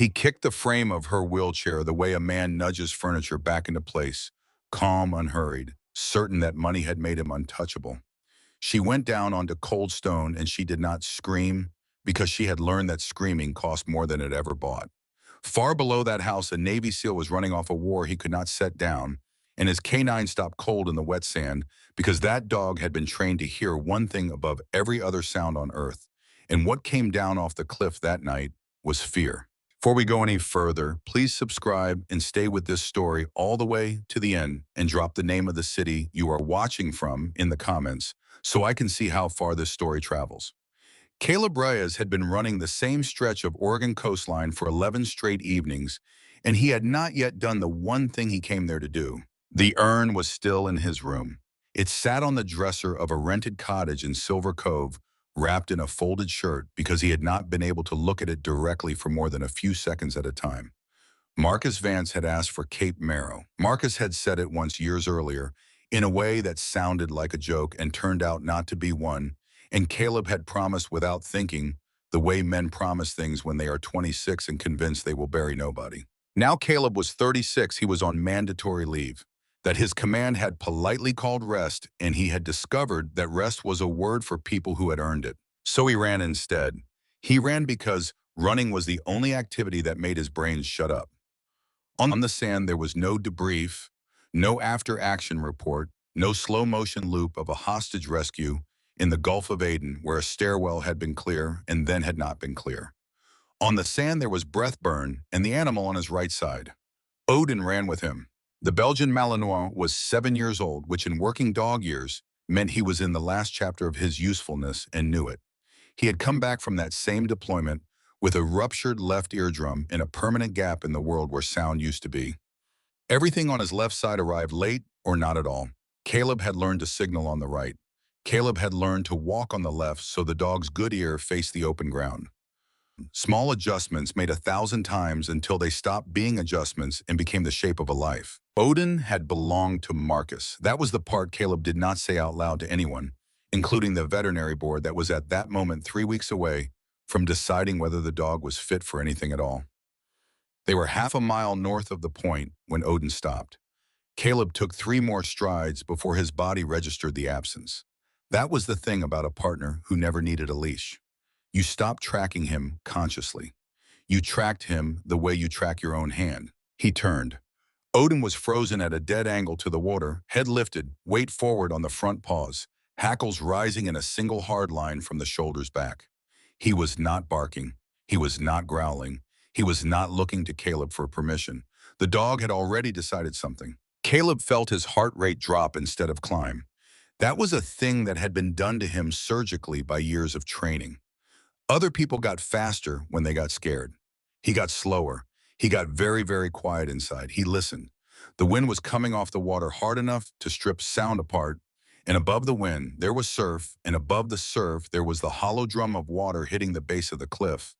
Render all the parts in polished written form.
He kicked the frame of her wheelchair the way a man nudges furniture back into place, calm, unhurried, certain that money had made him untouchable. She went down onto cold stone and she did not scream because she had learned that screaming cost more than it ever bought. Far below that house, a Navy SEAL was running off a war he could not set down, and his canine stopped cold in the wet sand because that dog had been trained to hear one thing above every other sound on earth. And what came down off the cliff that night was fear. Before we go any further, please subscribe and stay with this story all the way to the end and drop the name of the city you are watching from in the comments so I can see how far this story travels. Caleb Reyes had been running the same stretch of Oregon coastline for 11 straight evenings, and he had not yet done the one thing he came there to do. The urn was still in his room. It sat on the dresser of a rented cottage in Silver Cove, wrapped in a folded shirt because he had not been able to look at it directly for more than a few seconds at a time. Marcus Vance had asked for Cape Marrow. Marcus had said it once years earlier, in a way that sounded like a joke and turned out not to be one, and Caleb had promised without thinking, the way men promise things when they are 26 and convinced they will bury nobody. Now Caleb was 36, he was on mandatory leave, that his command had politely called rest, and he had discovered that rest was a word for people who had earned it. So he ran instead. He ran because running was the only activity that made his brain shut up. On the sand, there was no debrief, no after-action report, no slow-motion loop of a hostage rescue in the Gulf of Aden where a stairwell had been clear and then had not been clear. On the sand, there was breath burn and the animal on his right side. Odin ran with him. The Belgian Malinois was 7 years old, which in working dog years meant he was in the last chapter of his usefulness and knew it. He had come back from that same deployment with a ruptured left eardrum and a permanent gap in the world where sound used to be. Everything on his left side arrived late or not at all. Caleb had learned to signal on the right. Caleb had learned to walk on the left so the dog's good ear faced the open ground. Small adjustments made 1,000 times until they stopped being adjustments and became the shape of a life. Odin had belonged to Marcus. That was the part Caleb did not say out loud to anyone, including the veterinary board that was at that moment 3 weeks away from deciding whether the dog was fit for anything at all. They were half a mile north of the point when Odin stopped. Caleb took 3 more strides before his body registered the absence. That was the thing about a partner who never needed a leash. You stopped tracking him consciously. You tracked him the way you track your own hand. He turned. Odin was frozen at a dead angle to the water, head lifted, weight forward on the front paws, hackles rising in a single hard line from the shoulders back. He was not barking. He was not growling. He was not looking to Caleb for permission. The dog had already decided something. Caleb felt his heart rate drop instead of climb. That was a thing that had been done to him surgically by years of training. Other people got faster when they got scared. He got slower. He got very, very quiet inside. He listened. The wind was coming off the water hard enough to strip sound apart, and above the wind, there was surf, and above the surf, there was the hollow drum of water hitting the base of the cliff.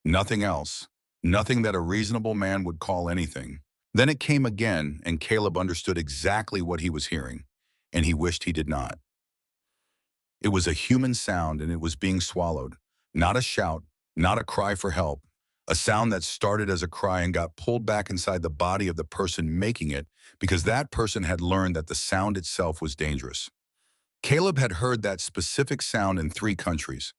Nothing else. Nothing that a reasonable man would call anything. Then it came again, and Caleb understood exactly what he was hearing, and he wished he did not. It was a human sound, and it was being swallowed. Not a shout, not a cry for help. A sound that started as a cry and got pulled back inside the body of the person making it because that person had learned that the sound itself was dangerous. Caleb had heard that specific sound in 3 countries.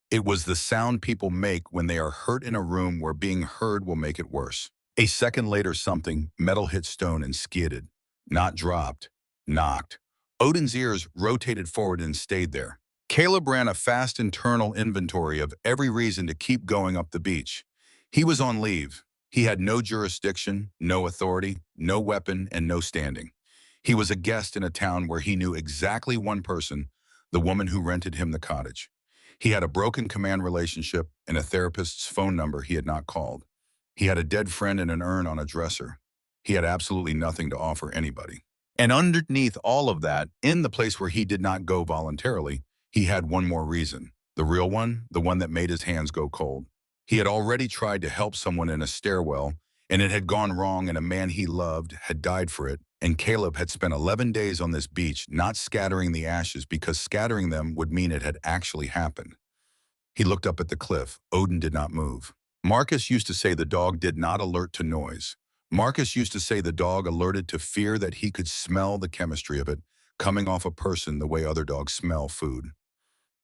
It was the sound people make when they are hurt in a room where being heard will make it worse. A second later, something, metal hit stone and skidded. Not dropped, knocked. Odin's ears rotated forward and stayed there. Caleb ran a fast internal inventory of every reason to keep going up the beach. He was on leave. He had no jurisdiction, no authority, no weapon, and no standing. He was a guest in a town where he knew exactly one person, the woman who rented him the cottage. He had a broken command relationship and a therapist's phone number he had not called. He had a dead friend and an urn on a dresser. He had absolutely nothing to offer anybody. And underneath all of that, in the place where he did not go voluntarily, he had one more reason. The real one, the one that made his hands go cold. He had already tried to help someone in a stairwell, and it had gone wrong, and a man he loved had died for it, and Caleb had spent 11 days on this beach not scattering the ashes because scattering them would mean it had actually happened. He looked up at the cliff. Odin did not move. Marcus used to say the dog did not alert to noise. Marcus used to say the dog alerted to fear that he could smell the chemistry of it coming off a person the way other dogs smell food.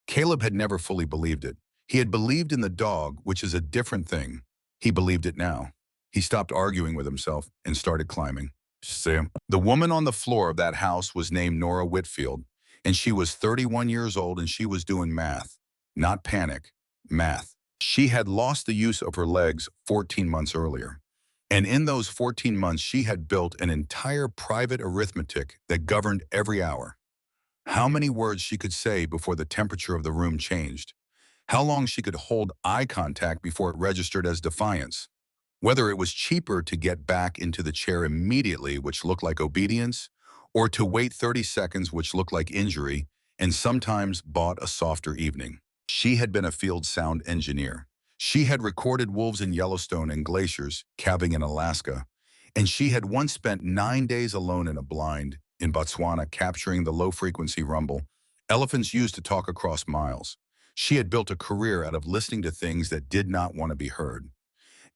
Caleb had never fully believed it. He had believed in the dog, which is a different thing. He believed it now. He stopped arguing with himself and started climbing. Sam. The woman on the floor of that house was named Nora Whitfield, and she was 31 years old and she was doing math. Not panic, math. She had lost the use of her legs 14 months earlier. And in those 14 months, she had built an entire private arithmetic that governed every hour. How many words she could say before the temperature of the room changed. How long she could hold eye contact before it registered as defiance. Whether it was cheaper to get back into the chair immediately, which looked like obedience, or to wait 30 seconds, which looked like injury, and sometimes bought a softer evening. She had been a field sound engineer. She had recorded wolves in Yellowstone and glaciers, calving in Alaska, and she had once spent 9 days alone in a blind in Botswana capturing the low-frequency rumble elephants used to talk across miles. She had built a career out of listening to things that did not want to be heard.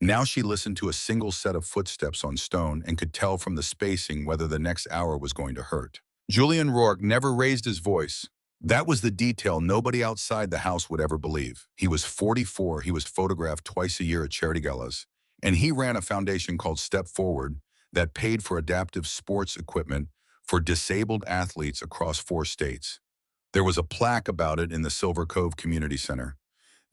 Now she listened to a single set of footsteps on stone and could tell from the spacing whether the next hour was going to hurt. Julian Rourke never raised his voice. That was the detail nobody outside the house would ever believe. He was 44, he was photographed twice a year at charity galas, and he ran a foundation called Step Forward that paid for adaptive sports equipment for disabled athletes across 4 states. There was a plaque about it in the Silver Cove Community Center.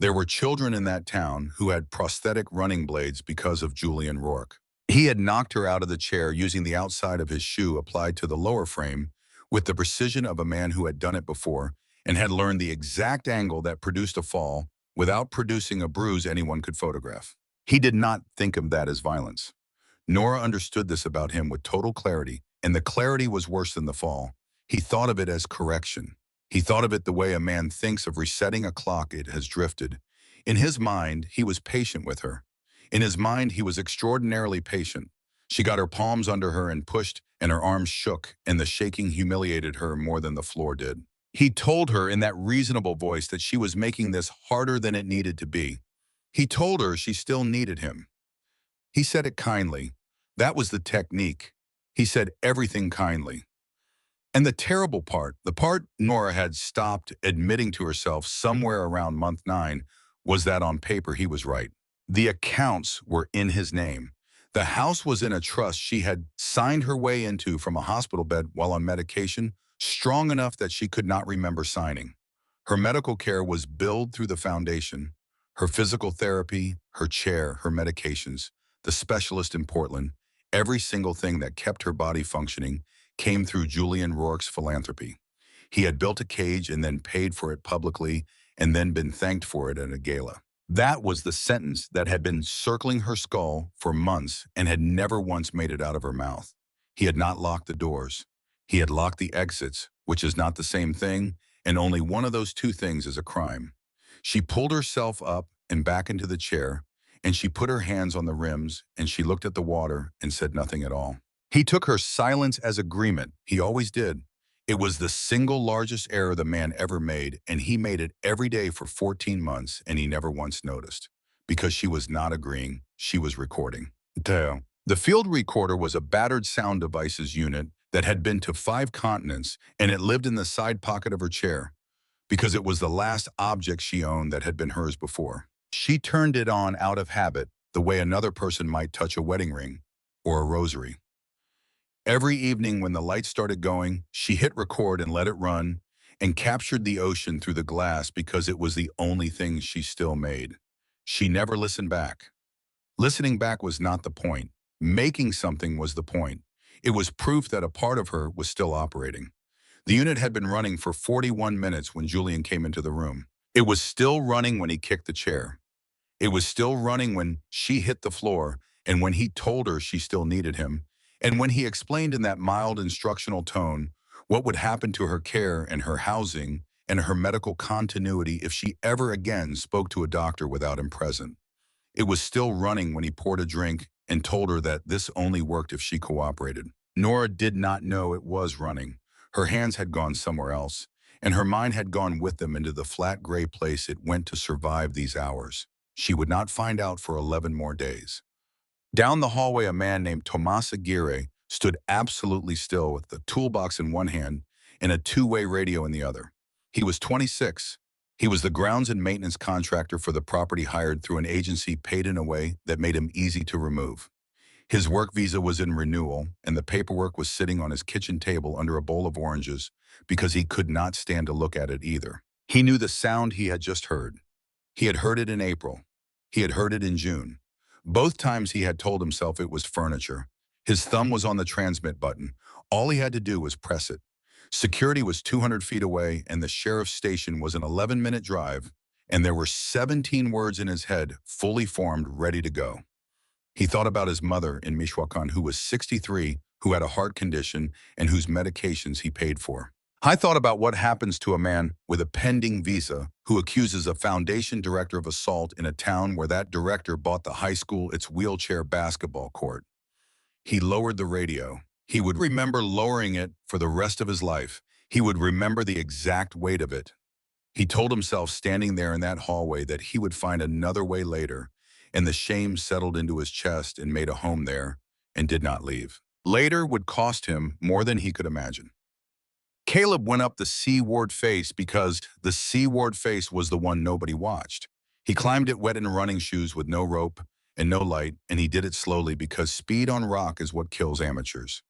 There were children in that town who had prosthetic running blades because of Julian Rourke. He had knocked her out of the chair using the outside of his shoe applied to the lower frame with the precision of a man who had done it before and had learned the exact angle that produced a fall without producing a bruise anyone could photograph. He did not think of that as violence. Nora understood this about him with total clarity, and the clarity was worse than the fall. He thought of it as correction. He thought of it the way a man thinks of resetting a clock it has drifted. In his mind, he was patient with her. In his mind, he was extraordinarily patient. She got her palms under her and pushed, and her arms shook, and the shaking humiliated her more than the floor did. He told her in that reasonable voice that she was making this harder than it needed to be. He told her she still needed him. He said it kindly. That was the technique. He said everything kindly. And the terrible part, the part Nora had stopped admitting to herself somewhere around month 9, was that on paper he was right. The accounts were in his name. The house was in a trust she had signed her way into from a hospital bed while on medication, strong enough that she could not remember signing. Her medical care was billed through the foundation. Her physical therapy, her chair, her medications, the specialist in Portland, every single thing that kept her body functioning came through Julian Rourke's philanthropy. He had built a cage and then paid for it publicly and then been thanked for it at a gala. That was the sentence that had been circling her skull for months and had never once made it out of her mouth. He had not locked the doors. He had locked the exits, which is not the same thing, and only one of those two things is a crime. She pulled herself up and back into the chair, and she put her hands on the rims, and she looked at the water and said nothing at all. He took her silence as agreement. He always did. It was the single largest error the man ever made, and he made it every day for 14 months, and he never once noticed. Because she was not agreeing, she was recording. The field recorder was a battered sound devices unit that had been to 5 continents, and it lived in the side pocket of her chair, because it was the last object she owned that had been hers before. She turned it on out of habit, the way another person might touch a wedding ring or a rosary. Every evening when the lights started going, she hit record and let it run and captured the ocean through the glass because it was the only thing she still made. She never listened back. Listening back was not the point. Making something was the point. It was proof that a part of her was still operating. The unit had been running for 41 minutes when Julian came into the room. It was still running when he kicked the chair. It was still running when she hit the floor and when he told her she still needed him, and when he explained in that mild instructional tone what would happen to her care and her housing and her medical continuity if she ever again spoke to a doctor without him present. It was still running when he poured a drink and told her that this only worked if she cooperated. Nora did not know it was running. Her hands had gone somewhere else, and her mind had gone with them into the flat gray place it went to survive these hours. She would not find out for 11 more days. Down the hallway, a man named Tomas Aguirre stood absolutely still with a toolbox in one hand and a two-way radio in the other. He was 26. He was the grounds and maintenance contractor for the property hired through an agency paid in a way that made him easy to remove. His work visa was in renewal, and the paperwork was sitting on his kitchen table under a bowl of oranges because he could not stand to look at it either. He knew the sound he had just heard. He had heard it in April. He had heard it in June. Both times he had told himself it was furniture. His thumb was on the transmit button. All he had to do was press it. Security was 200 feet away, and the sheriff's station was an 11-minute drive, and there were 17 words in his head, fully formed, ready to go. He thought about his mother in Michoacan, who was 63, who had a heart condition, and whose medications he paid for. I thought about what happens to a man with a pending visa who accuses a foundation director of assault in a town where that director bought the high school its wheelchair basketball court. He lowered the radio. He would remember lowering it for the rest of his life. He would remember the exact weight of it. He told himself standing there in that hallway that he would find another way later, and the shame settled into his chest and made a home there and did not leave. Later would cost him more than he could imagine. Caleb went up the seaward face because the seaward face was the one nobody watched. He climbed it wet in running shoes with no rope and no light, and he did it slowly because speed on rock is what kills amateurs.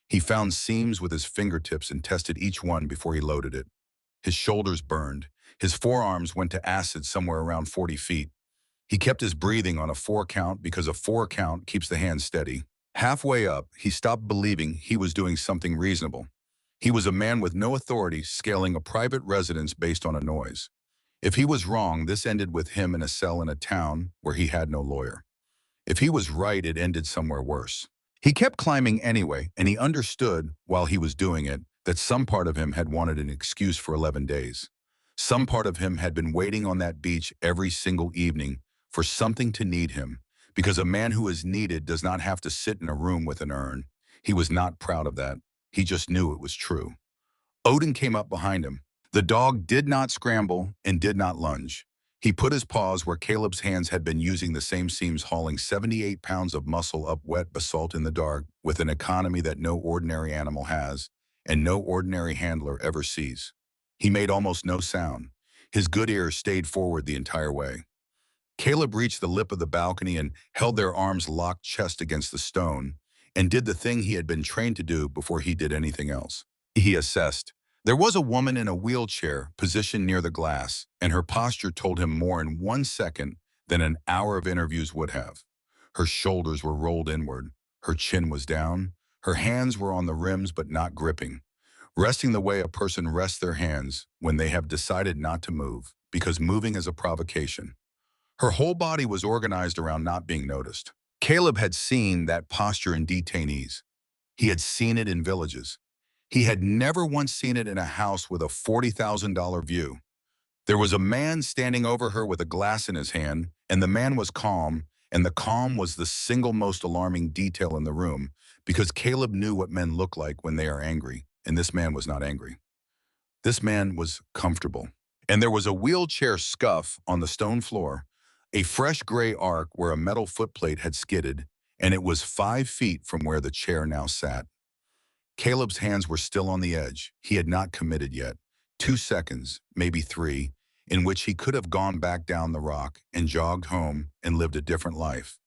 He found seams with his fingertips and tested each one before he loaded it. His shoulders burned. His forearms went to acid somewhere around 40 feet. He kept his breathing on a 4 count because a 4 count keeps the hand steady. Halfway up, he stopped believing he was doing something reasonable. He was a man with no authority scaling a private residence based on a noise. If he was wrong, this ended with him in a cell in a town where he had no lawyer. If he was right, it ended somewhere worse. He kept climbing anyway, and he understood, while he was doing it, that some part of him had wanted an excuse for 11 days. Some part of him had been waiting on that beach every single evening for something to need him, because a man who is needed does not have to sit in a room with an urn. He was not proud of that. He just knew it was true. Odin came up behind him. The dog did not scramble and did not lunge. He put his paws where Caleb's hands had been using the same seams, hauling 78 pounds of muscle up wet basalt in the dark with an economy that no ordinary animal has and no ordinary handler ever sees. He made almost no sound. His good ear stayed forward the entire way. Caleb reached the lip of the balcony and held their arms locked chest against the stone and did the thing he had been trained to do before he did anything else. He assessed. There was a woman in a wheelchair positioned near the glass, and her posture told him more in 1 second than an hour of interviews would have. Her shoulders were rolled inward. Her chin was down. Her hands were on the rims but not gripping, resting the way a person rests their hands when they have decided not to move, because moving is a provocation. Her whole body was organized around not being noticed. Caleb had seen that posture in detainees. He had seen it in villages. He had never once seen it in a house with a $40,000 view. There was a man standing over her with a glass in his hand, and the man was calm, and the calm was the single most alarming detail in the room, because Caleb knew what men look like when they are angry, and this man was not angry. This man was comfortable. And there was a wheelchair scuff on the stone floor, a fresh gray arc where a metal footplate had skidded, and it was 5 feet from where the chair now sat. Caleb's hands were still on the edge. He had not committed yet. 2 seconds, maybe 3, in which he could have gone back down the rock and jogged home and lived a different life.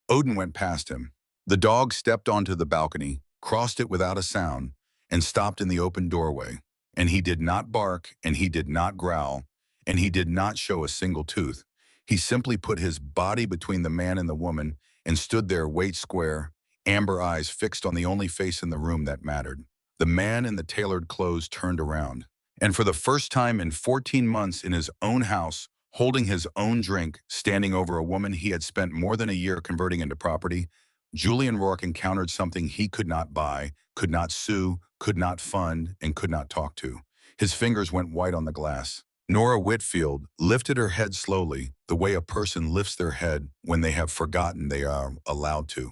Odin went past him. The dog stepped onto the balcony, crossed it without a sound, and stopped in the open doorway. And he did not bark, and he did not growl, and he did not show a single tooth. He simply put his body between the man and the woman and stood there, weight square, amber eyes fixed on the only face in the room that mattered. The man in the tailored clothes turned around, and for the first time in 14 months in his own house, holding his own drink, standing over a woman he had spent more than a year converting into property, Julian Rourke encountered something he could not buy, could not sue, could not fund, and could not talk to. His fingers went white on the glass. Nora Whitfield lifted her head slowly, the way a person lifts their head when they have forgotten they are allowed to.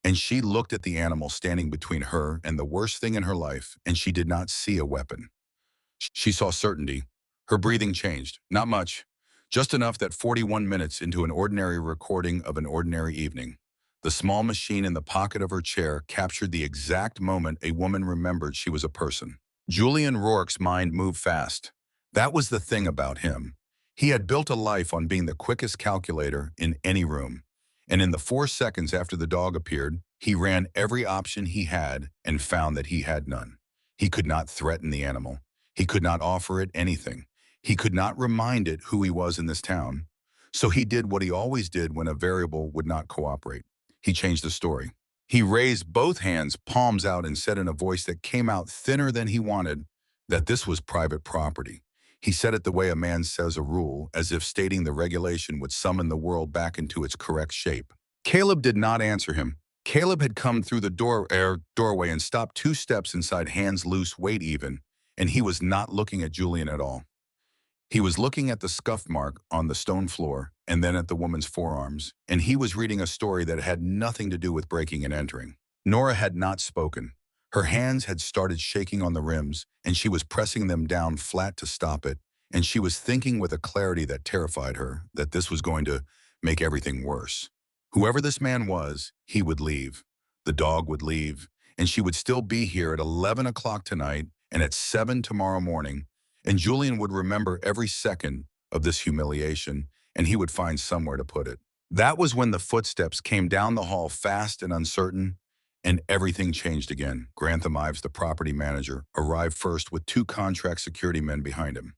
And she looked at the animal standing between her and the worst thing in her life, and she did not see a weapon. She saw certainty. Her breathing changed. Not much. Just enough that 41 minutes into an ordinary recording of an ordinary evening, the small machine in the pocket of her chair captured the exact moment a woman remembered she was a person. Julian Rourke's mind moved fast. That was the thing about him. He had built a life on being the quickest calculator in any room. And in the 4 seconds after the dog appeared, he ran every option he had and found that he had none. He could not threaten the animal. He could not offer it anything. He could not remind it who he was in this town. So he did what he always did when a variable would not cooperate. He changed the story. He raised both hands, palms out, and said in a voice that came out thinner than he wanted that this was private property. He said it the way a man says a rule, as if stating the regulation would summon the world back into its correct shape. Caleb did not answer him. Caleb had come through the doorway and stopped 2 steps inside, hands loose, weight even, and he was not looking at Julian at all. He was looking at the scuff mark on the stone floor and then at the woman's forearms, and he was reading a story that had nothing to do with breaking and entering. Nora had not spoken. Her hands had started shaking on the rims, and she was pressing them down flat to stop it, and she was thinking with a clarity that terrified her that this was going to make everything worse. Whoever this man was, he would leave. The dog would leave, and she would still be here at 11 o'clock tonight and at 7 tomorrow morning, and Julian would remember every second of this humiliation, and he would find somewhere to put it. That was when the footsteps came down the hall fast and uncertain, and everything changed again. Grantham Ives, the property manager, arrived first with 2 contract security men behind him.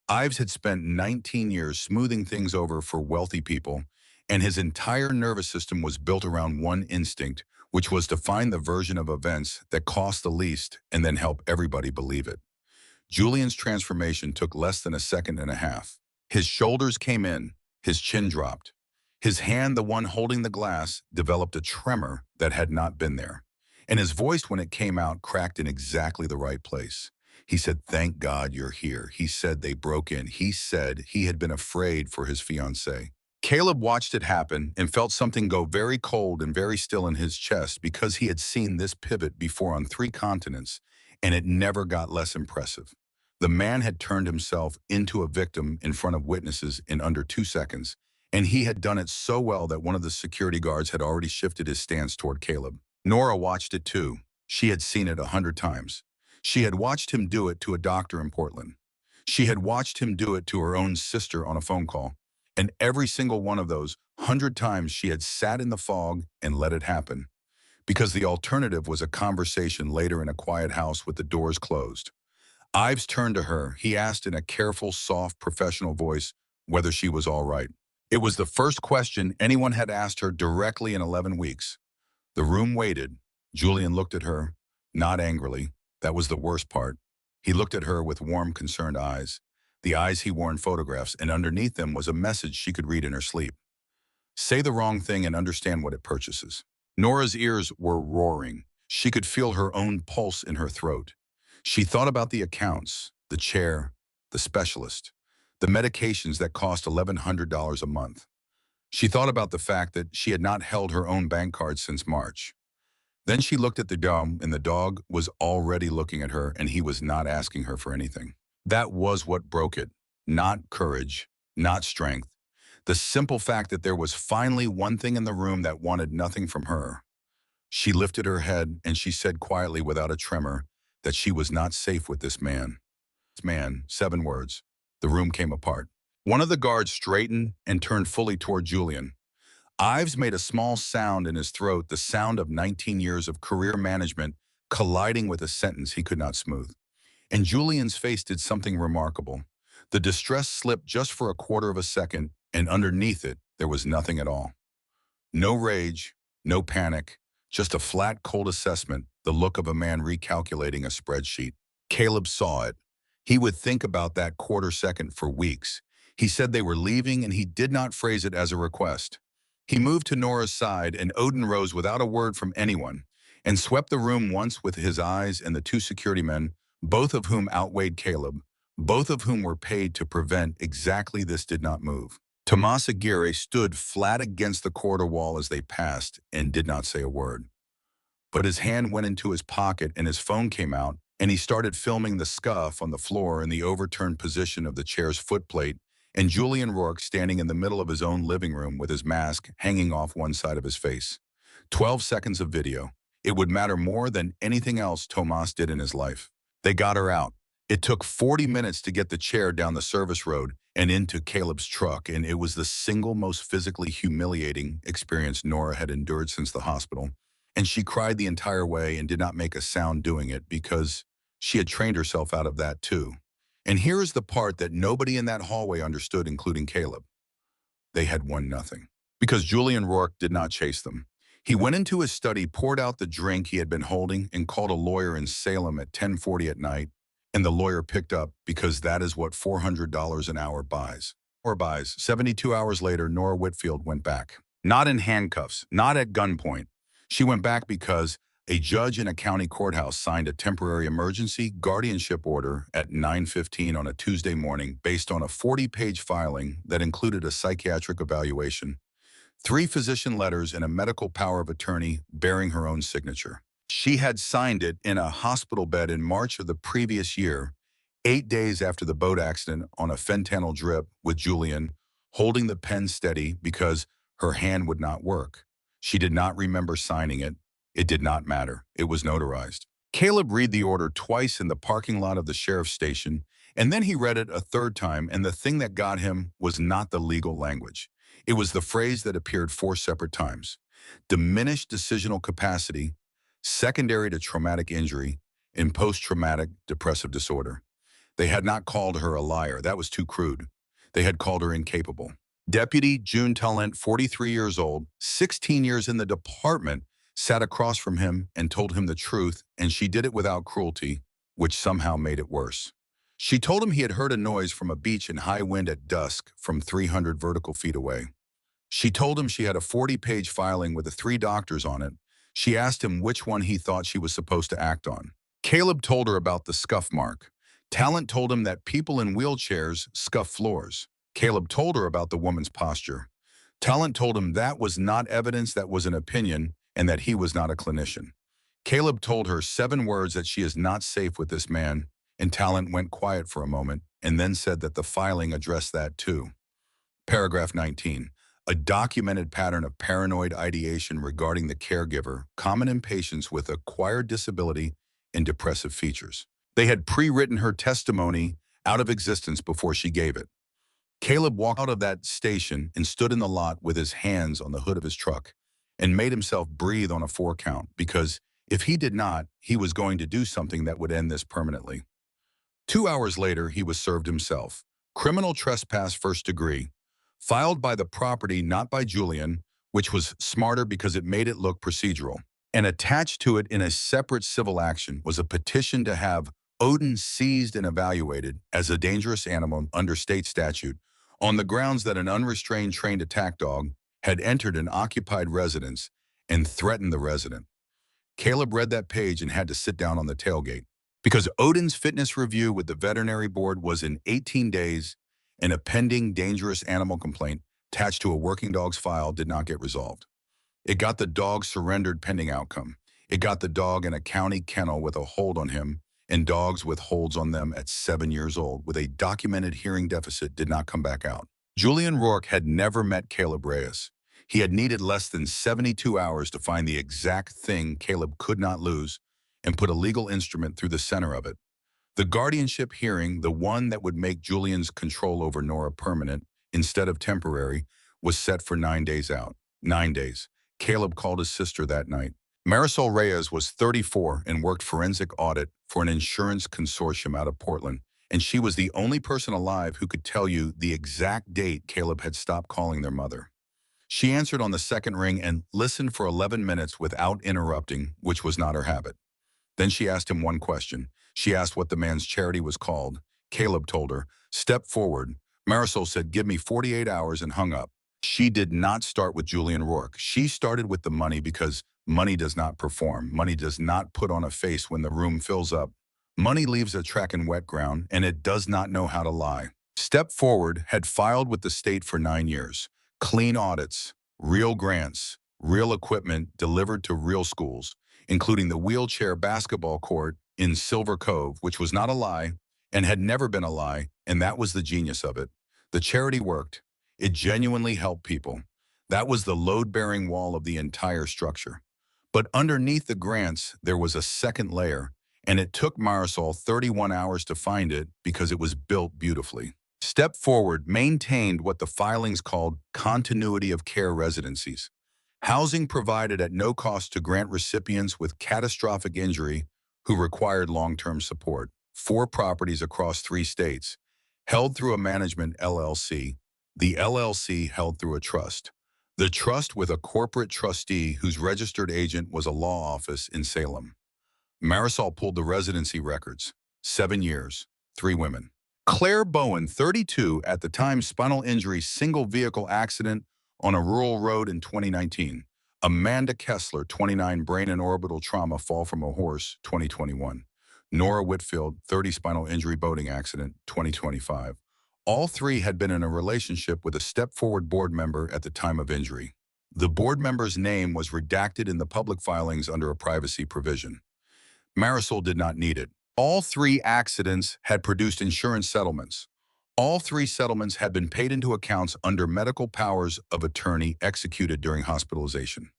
Ives had spent 19 years smoothing things over for wealthy people, and his entire nervous system was built around one instinct, which was to find the version of events that cost the least and then help everybody believe it. Julian's transformation took less than a second and a half. His shoulders came in, his chin dropped. His hand, the one holding the glass, developed a tremor that had not been there. And his voice, when it came out, cracked in exactly the right place. He said, "Thank God you're here." He said they broke in. He said he had been afraid for his fiancée. Caleb watched it happen and felt something go very cold and very still in his chest because he had seen this pivot before on 3 continents, and it never got less impressive. The man had turned himself into a victim in front of witnesses in under 2 seconds, and he had done it so well that one of the security guards had already shifted his stance toward Caleb. Nora watched it too. She had seen it 100 times. She had watched him do it to a doctor in Portland. She had watched him do it to her own sister on a phone call. And every single one of those 100 times she had sat in the fog and let it happen. Because the alternative was a conversation later in a quiet house with the doors closed. Ives turned to her. He asked in a careful, soft, professional voice whether she was all right. It was the first question anyone had asked her directly in 11 weeks. The room waited. Julian looked at her, not angrily. That was the worst part. He looked at her with warm, concerned eyes. The eyes he wore in photographs, and underneath them was a message she could read in her sleep. Say the wrong thing and understand what it purchases. Nora's ears were roaring. She could feel her own pulse in her throat. She thought about the accounts, the chair, the specialist, the medications that cost $1,100 a month. She thought about the fact that she had not held her own bank card since March. Then she looked at the dog, and the dog was already looking at her, and he was not asking her for anything. That was what broke it. Not courage, not strength. The simple fact that there was finally one thing in the room that wanted nothing from her. She lifted her head, and she said quietly without a tremor that she was not safe with this man. This man, 7 words. The room came apart. One of the guards straightened and turned fully toward Julian. Ives made a small sound in his throat, the sound of 19 years of career management colliding with a sentence he could not smooth. And Julian's face did something remarkable. The distress slipped just for a quarter of a second, and underneath it, there was nothing at all. No rage, no panic, just a flat, cold assessment, the look of a man recalculating a spreadsheet. Caleb saw it. He would think about that quarter second for weeks. He said they were leaving, and he did not phrase it as a request. He moved to Nora's side, and Odin rose without a word from anyone, and swept the room once with his eyes and the 2 security men, both of whom outweighed Caleb, both of whom were paid to prevent exactly this did not move. Tomas Aguirre stood flat against the corridor wall as they passed and did not say a word. But his hand went into his pocket and his phone came out, and he started filming the scuff on the floor in the overturned position of the chair's footplate, and Julian Rourke standing in the middle of his own living room with his mask hanging off one side of his face. 12 seconds of video. It would matter more than anything else Tomas did in his life. They got her out. It took 40 minutes to get the chair down the service road and into Caleb's truck, and it was the single most physically humiliating experience Nora had endured since the hospital. And she cried the entire way and did not make a sound doing it because she had trained herself out of that too. And here is the part that nobody in that hallway understood, including Caleb. They had won nothing. Because Julian Rourke did not chase them. He went into his study, poured out the drink he had been holding, and called a lawyer in Salem at 10:40 at night, and the lawyer picked up because that is what $400 an hour buys. Or buys. 72 hours later, Nora Whitfield went back. Not in handcuffs, not at gunpoint. She went back because a judge in a county courthouse signed a temporary emergency guardianship order at 9:15 on a Tuesday morning based on a 40-page filing that included a psychiatric evaluation, 3 physician letters, and a medical power of attorney bearing her own signature. She had signed it in a hospital bed in March of the previous year, 8 days after the boat accident on a fentanyl drip with Julian, holding the pen steady because her hand would not work. She did not remember signing it. It did not matter. It was notarized. Caleb read the order twice in the parking lot of the sheriff's station, and then he read it a third time, and the thing that got him was not the legal language. It was the phrase that appeared 4 separate times. Diminished decisional capacity, secondary to traumatic injury, and post-traumatic depressive disorder. They had not called her a liar. That was too crude. They had called her incapable. Deputy June Talent, 43 years old, 16 years in the department, sat across from him and told him the truth, and she did it without cruelty, which somehow made it worse. She told him he had heard a noise from a beach in high wind at dusk from 300 vertical feet away. She told him she had a 40-page filing with the 3 doctors on it. She asked him which one he thought she was supposed to act on. Caleb told her about the scuff mark. Talent told him that people in wheelchairs scuff floors. Caleb told her about the woman's posture. Talent told him that was not evidence, that was an opinion, and that he was not a clinician. Caleb told her 7 words that she is not safe with this man, and Talent went quiet for a moment and then said that the filing addressed that too. Paragraph 19. A documented pattern of paranoid ideation regarding the caregiver, common in patients with acquired disability and depressive features. They had pre-written her testimony out of existence before she gave it. Caleb walked out of that station and stood in the lot with his hands on the hood of his truck and made himself breathe on a 4 count because if he did not, he was going to do something that would end this permanently. 2 hours later, he was served himself. Criminal trespass 1st degree, filed by the property, not by Julian, which was smarter because it made it look procedural. And attached to it in a separate civil action was a petition to have Odin seized and evaluated as a dangerous animal under state statute on the grounds that an unrestrained trained attack dog had entered an occupied residence and threatened the resident. Caleb read that page and had to sit down on the tailgate because Odin's fitness review with the veterinary board was in 18 days and a pending dangerous animal complaint attached to a working dog's file did not get resolved. It got the dog surrendered pending outcome. It got the dog in a county kennel with a hold on him, and dogs with holds on them at 7 years old with a documented hearing deficit did not come back out. Julian Rourke had never met Caleb Reyes. He had needed less than 72 hours to find the exact thing Caleb could not lose and put a legal instrument through the center of it. The guardianship hearing, the one that would make Julian's control over Nora permanent instead of temporary, was set for 9 days out. 9 days. Caleb called his sister that night. Marisol Reyes was 34 and worked forensic audit for an insurance consortium out of Portland, and she was the only person alive who could tell you the exact date Caleb had stopped calling their mother. She answered on the second ring and listened for 11 minutes without interrupting, which was not her habit. Then she asked him one question. She asked what the man's charity was called. Caleb told her, "Step forward." Marisol said, "Give me 48 hours," and hung up. She did not start with Julian Rourke. She started with the money because money does not perform. Money does not put on a face when the room fills up. Money leaves a track in wet ground, and it does not know how to lie. Step Forward had filed with the state for 9 years. Clean audits, real grants, real equipment delivered to real schools, including the wheelchair basketball court in Silver Cove, which was not a lie and had never been a lie, and that was the genius of it. The charity worked. It genuinely helped people. That was the load-bearing wall of the entire structure. But underneath the grants, there was a second layer, and it took Marisol 31 hours to find it because it was built beautifully. Step Forward maintained what the filings called continuity of care residencies. Housing provided at no cost to grant recipients with catastrophic injury who required long-term support. 4 properties across 3 states, held through a management LLC. The LLC held through a trust. The trust with a corporate trustee whose registered agent was a law office in Salem. Marisol pulled the residency records. 7 years, 3 women. Claire Bowen, 32, at the time spinal injury single vehicle accident on a rural road in 2019. Amanda Kessler, 29, brain and orbital trauma fall from a horse, 2021. Nora Whitfield, 30, spinal injury boating accident, 2025. All 3 had been in a relationship with a Step Forward board member at the time of injury. The board member's name was redacted in the public filings under a privacy provision. Marisol did not need it. All 3 accidents had produced insurance settlements. All 3 settlements had been paid into accounts under medical powers of attorney executed during hospitalization.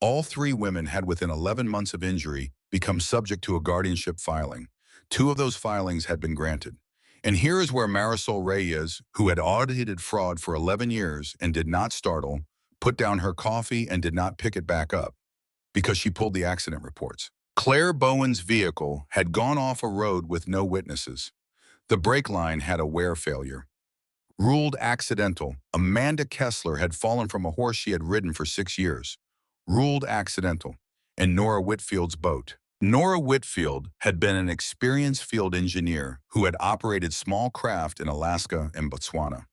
All 3 women had within 11 months of injury become subject to a guardianship filing. 2 of those filings had been granted. And here is where Marisol Reyes, who had audited fraud for 11 years and did not startle, put down her coffee and did not pick it back up because she pulled the accident reports. Claire Bowen's vehicle had gone off a road with no witnesses. The brake line had a wear failure. Ruled accidental. Amanda Kessler had fallen from a horse she had ridden for 6 years. Ruled accidental. And Nora Whitfield's boat. Nora Whitfield had been an experienced field engineer who had operated small craft in Alaska and Botswana.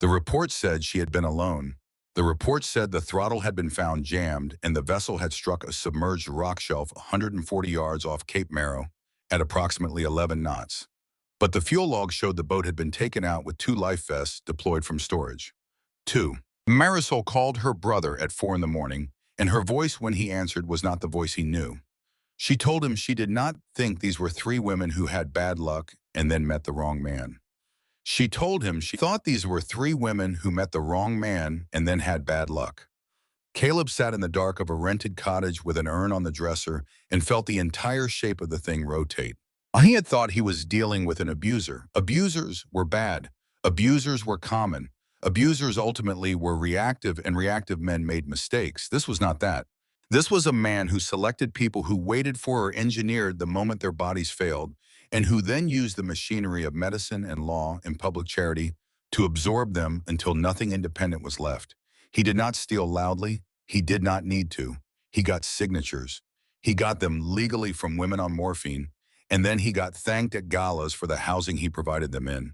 The report said she had been alone. The report said the throttle had been found jammed and the vessel had struck a submerged rock shelf 140 yards off Cape Marrow at approximately 11 knots. But the fuel log showed the boat had been taken out with 2 life vests deployed from storage. 2. Marisol called her brother at 4 in the morning, and her voice when he answered was not the voice he knew. She told him she did not think these were 3 women who had bad luck and then met the wrong man. She told him she thought these were 3 women who met the wrong man and then had bad luck. Caleb sat in the dark of a rented cottage with an urn on the dresser and felt the entire shape of the thing rotate. He had thought he was dealing with an abuser. Abusers were bad. Abusers were common. Abusers ultimately were reactive, and reactive men made mistakes. This was not that. This was a man who selected people who waited for or engineered the moment their bodies failed, and who then used the machinery of medicine and law and public charity to absorb them until nothing independent was left. He did not steal loudly. He did not need to. He got signatures. He got them legally from women on morphine, and then he got thanked at galas for the housing he provided them in.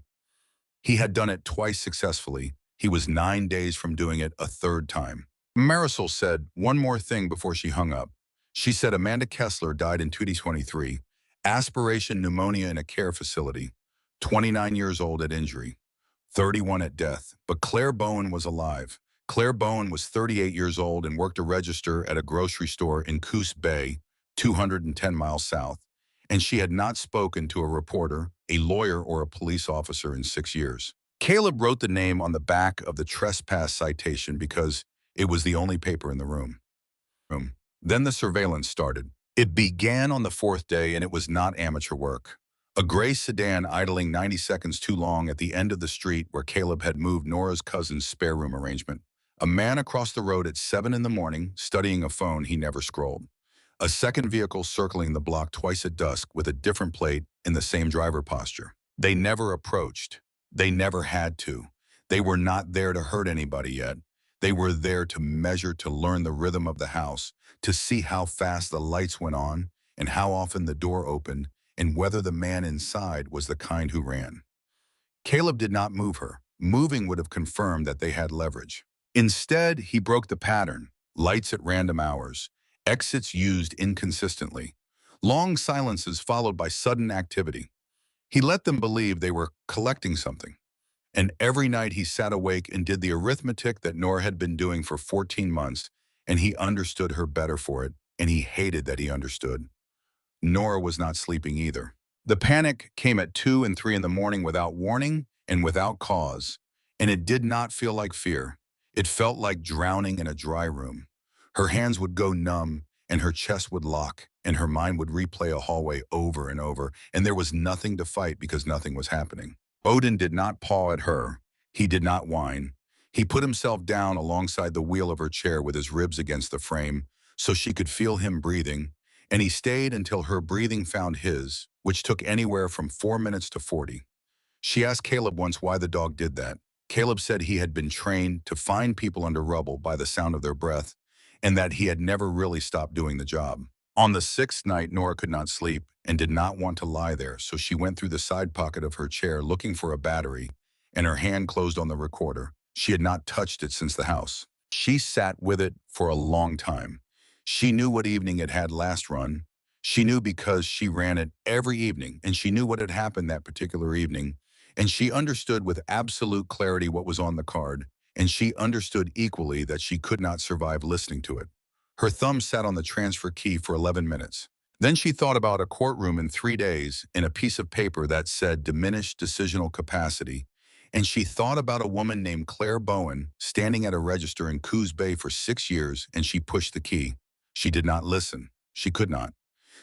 He had done it twice successfully. He was 9 days from doing it a 3rd time. Marisol said one more thing before she hung up. She said Amanda Kessler died in 2023, aspiration pneumonia in a care facility, 29 years old at injury, 31 at death. But Claire Bowen was alive. Claire Bowen was 38 years old and worked a register at a grocery store in Coos Bay, 210 miles south. And she had not spoken to a reporter, a lawyer, or a police officer in 6 years. Caleb wrote the name on the back of the trespass citation because it was the only paper in the room. Then the surveillance started. It began on the 4th day, and it was not amateur work. A gray sedan idling 90 seconds too long at the end of the street where Caleb had moved Nora's cousin's spare room arrangement. A man across the road at 7 in the morning, studying a phone he never scrolled. A second vehicle circling the block twice at dusk with a different plate in the same driver posture. They never approached. They never had to. They were not there to hurt anybody yet. They were there to measure, to learn the rhythm of the house, to see how fast the lights went on and how often the door opened and whether the man inside was the kind who ran. Caleb did not move her. Moving would have confirmed that they had leverage. Instead, he broke the pattern. Lights at random hours. Exits used inconsistently. Long silences followed by sudden activity. He let them believe they were collecting something. And every night he sat awake and did the arithmetic that Nora had been doing for 14 months, and he understood her better for it, and he hated that he understood. Nora was not sleeping either. The panic came at 2 and 3 in the morning without warning, and without cause, and it did not feel like fear. It felt like drowning in a dry room. Her hands would go numb, and her chest would lock, and her mind would replay a hallway over and over, and there was nothing to fight because nothing was happening. Odin did not paw at her. He did not whine. He put himself down alongside the wheel of her chair with his ribs against the frame so she could feel him breathing, and he stayed until her breathing found his, which took anywhere from 4 minutes to 40. She asked Caleb once why the dog did that. Caleb said he had been trained to find people under rubble by the sound of their breath, and that he had never really stopped doing the job. On the sixth night, Nora could not sleep and did not want to lie there, so she went through the side pocket of her chair looking for a battery, and her hand closed on the recorder. She had not touched it since the house. She sat with it for a long time. She knew what evening it had last run. She knew because she ran it every evening, and she knew what had happened that particular evening, and she understood with absolute clarity what was on the card, and she understood equally that she could not survive listening to it. Her thumb sat on the transfer key for 11 minutes. Then she thought about a courtroom in 3 days and a piece of paper that said diminished decisional capacity, and she thought about a woman named Claire Bowen standing at a register in Coos Bay for 6 years, and she pushed the key. She did not listen. She could not.